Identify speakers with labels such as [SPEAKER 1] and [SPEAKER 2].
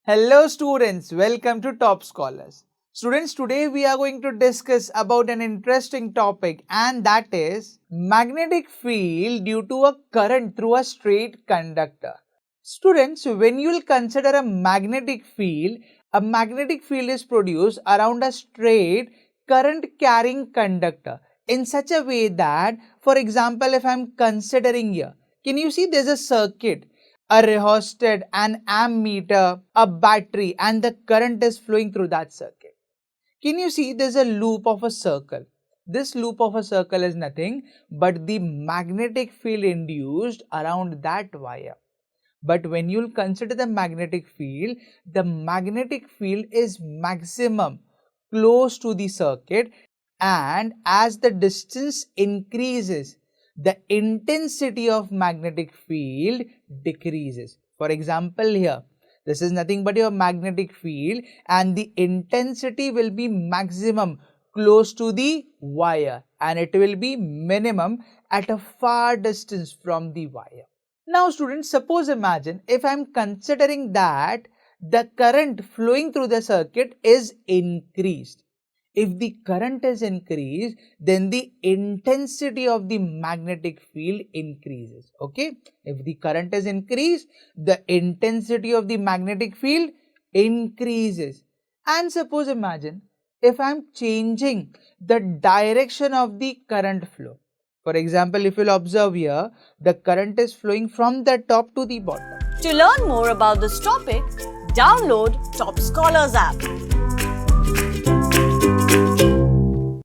[SPEAKER 1] Hello students, welcome to Top Scholars. Students, today we are going to discuss about an interesting topic, and that is magnetic field due to a current through a straight conductor. Students, when you will consider a magnetic field is produced around a straight current carrying conductor in such a way that, for example, if I am considering here, can you see there's a circuit, a rheostat, an ammeter, a battery, and the current is flowing through that circuit. Can you see there's a loop of a circle? This loop of a circle is nothing but the magnetic field induced around that wire. But when you'll consider the magnetic field is maximum close to the circuit, and as the distance increases, the intensity of magnetic field decreases. For example, here, this is nothing but your magnetic field and the intensity will be maximum close to the wire and it will be minimum at a far distance from the wire. Now students, suppose imagine if I am considering that the current flowing through the circuit is increased. If the current is increased, then the intensity of the magnetic field increases. Okay, if the current is increased, the intensity of the magnetic field increases. And suppose imagine if I am changing the direction of the current flow. For example, if you'll observe here, the current is flowing from the top to the bottom.
[SPEAKER 2] To learn more about this topic, download Top Scholars app.